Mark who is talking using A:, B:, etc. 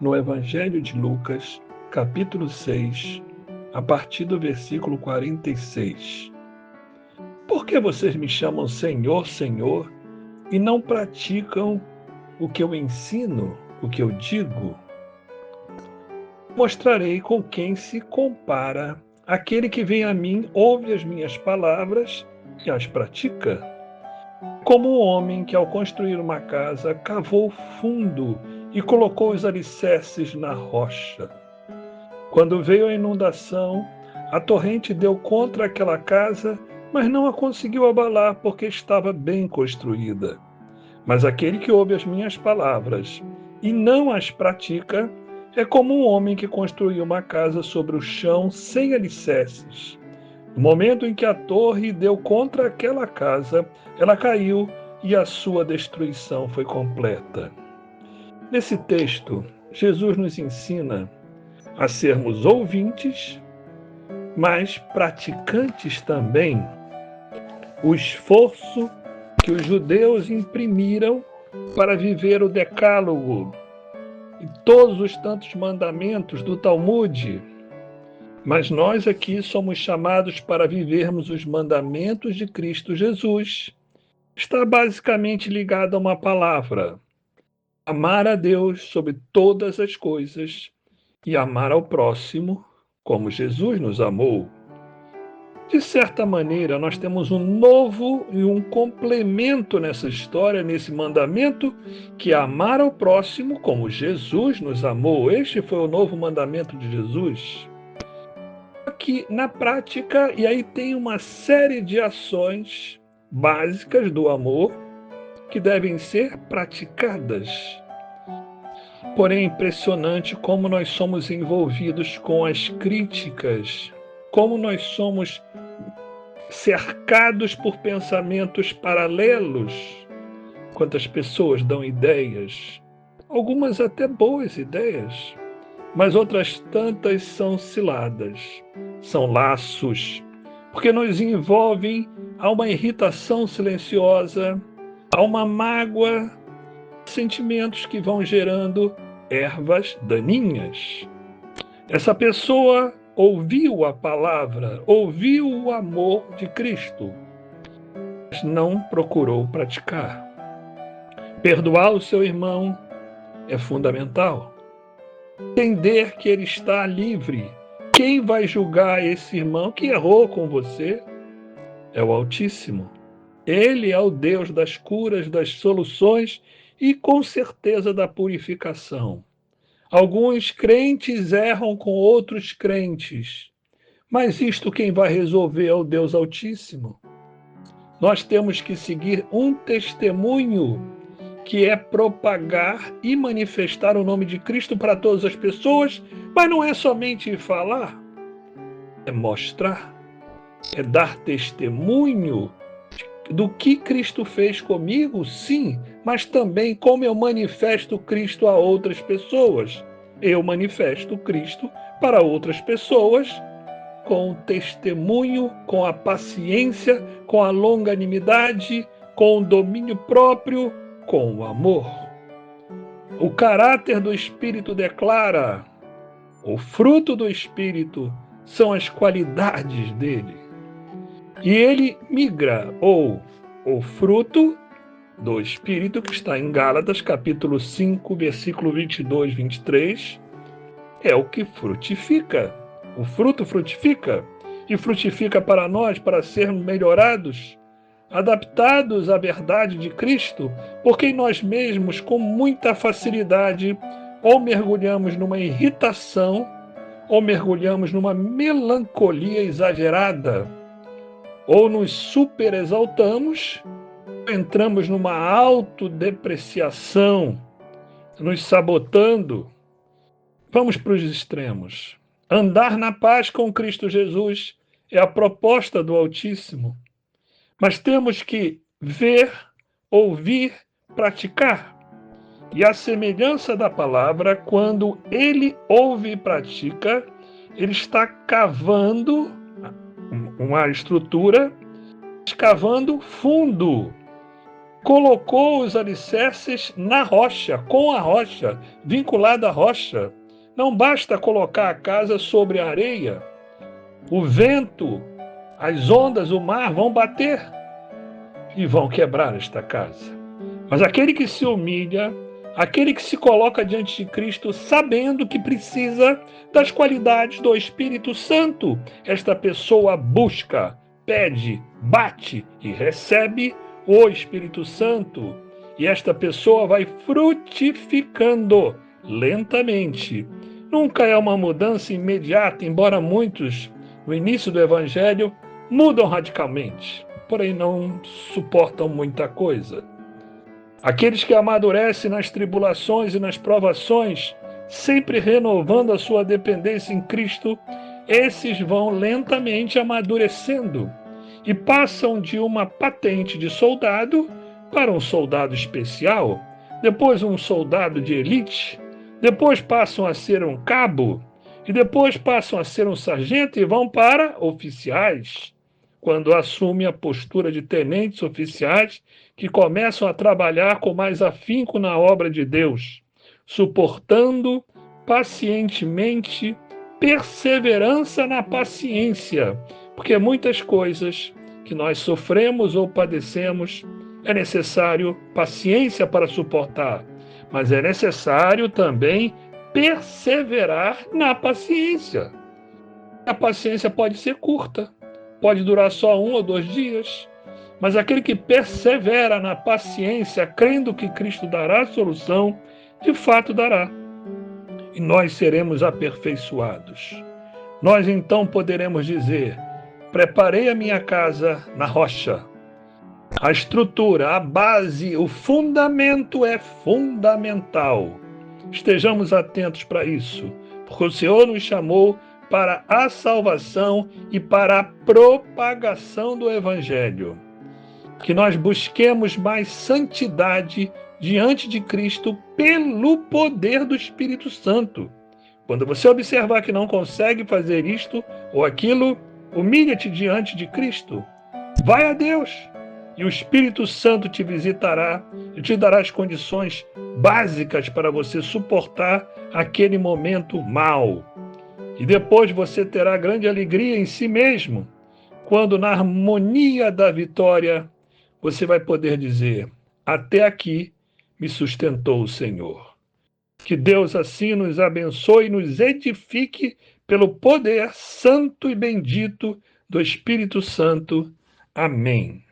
A: no Evangelho de Lucas, capítulo 6, a partir do versículo 46. Por que vocês me chamam Senhor, Senhor, e não praticam o que eu ensino, o que eu digo? Mostrarei com quem se compara aquele que vem a mim, ouve as minhas palavras e as pratica. Como um homem que, ao construir uma casa, cavou fundo e colocou os alicerces na rocha. Quando veio a inundação, a torrente deu contra aquela casa, mas não a conseguiu abalar porque estava bem construída. Mas aquele que ouve as minhas palavras e não as pratica é como um homem que construiu uma casa sobre o chão sem alicerces. No momento em que a torre deu contra aquela casa, ela caiu e a sua destruição foi completa. Nesse texto, Jesus nos ensina a sermos ouvintes, mas praticantes também. O esforço que os judeus imprimiram para viver o Decálogo e todos os tantos mandamentos do Talmude. Mas nós aqui somos chamados para vivermos os mandamentos de Cristo Jesus. Está basicamente ligado a uma palavra: amar a Deus sobre todas as coisas e amar ao próximo como Jesus nos amou. De certa maneira, nós temos um novo e um complemento nessa história, nesse mandamento, que é amar ao próximo como Jesus nos amou. Este foi o novo mandamento de Jesus. Que na prática, e aí tem uma série de ações básicas do amor que devem ser praticadas. Porém, é impressionante como nós somos envolvidos com as críticas, como nós somos cercados por pensamentos paralelos. Quantas pessoas dão ideias, algumas até boas ideias, mas outras tantas são ciladas, são laços, porque nos envolvem a uma irritação silenciosa, a uma mágoa, sentimentos que vão gerando ervas daninhas. Essa pessoa ouviu a palavra, ouviu o amor de Cristo, mas não procurou praticar. Perdoar o seu irmão é fundamental. Entender que ele está livre. Quem vai julgar esse irmão que errou com você é o Altíssimo. Ele é o Deus das curas, das soluções e, com certeza, da purificação. Alguns crentes erram com outros crentes, mas isto quem vai resolver é o Deus Altíssimo. Nós temos que seguir um testemunho, que é propagar e manifestar o nome de Cristo para todas as pessoas, mas não é somente falar, é mostrar, é dar testemunho do que Cristo fez comigo, sim, mas também como eu manifesto Cristo a outras pessoas. Eu manifesto Cristo para outras pessoas com o testemunho, com a paciência, com a longanimidade, com o domínio próprio, com o amor. O caráter do Espírito declara, o fruto do Espírito são as qualidades dele. E ele migra, ou o fruto do Espírito, que está em Gálatas, capítulo 5, versículo 22, 23, é o que frutifica. O fruto frutifica, e frutifica para nós, para sermos melhorados, adaptados à verdade de Cristo, porque nós mesmos, com muita facilidade, ou mergulhamos numa irritação, ou mergulhamos numa melancolia exagerada, ou nos superexaltamos, entramos numa autodepreciação, nos sabotando. Vamos para os extremos. Andar na paz com Cristo Jesus é a proposta do Altíssimo. Mas temos que ver, ouvir, praticar. E a semelhança da palavra, quando ele ouve e pratica, ele está cavando uma estrutura, escavando fundo. colocou os alicerces na rocha, com a rocha, vinculada à rocha. Não basta colocar a casa sobre a areia. O vento, as ondas, o mar vão bater e vão quebrar esta casa. Mas aquele que se humilha, aquele que se coloca diante de Cristo sabendo que precisa das qualidades do Espírito Santo, esta pessoa busca, pede, bate e recebe o Espírito Santo. E esta pessoa vai frutificando lentamente. Nunca é uma mudança imediata, embora muitos, no início do Evangelho, mudam radicalmente, porém não suportam muita coisa. Aqueles que amadurecem nas tribulações e nas provações, sempre renovando a sua dependência em Cristo, esses vão lentamente amadurecendo e passam de uma patente de soldado para um soldado especial, depois um soldado de elite, depois passam a ser um cabo, e depois passam a ser um sargento e vão para oficiais, quando assumem a postura de tenentes oficiais que começam a trabalhar com mais afinco na obra de Deus, suportando pacientemente, perseverança na paciência, porque muitas coisas que nós sofremos ou padecemos é necessário paciência para suportar, mas é necessário também perseverar na paciência. A paciência pode ser curta, pode durar só 1 ou 2 dias, mas aquele que persevera na paciência, crendo que Cristo dará a solução, de fato dará. E nós seremos aperfeiçoados. Nós então poderemos dizer: preparei a minha casa na rocha. A estrutura, a base, o fundamento é fundamental. Estejamos atentos para isso, porque o Senhor nos chamou para a salvação e para a propagação do Evangelho. Que nós busquemos mais santidade diante de Cristo pelo poder do Espírito Santo. Quando você observar que não consegue fazer isto ou aquilo, humilha-te diante de Cristo. Vai a Deus e o Espírito Santo te visitará e te dará as condições básicas para você suportar aquele momento mau. E depois você terá grande alegria em si mesmo, quando na harmonia da vitória você vai poder dizer: até aqui me sustentou o Senhor. Que Deus assim nos abençoe e nos edifique pelo poder santo e bendito do Espírito Santo. Amém.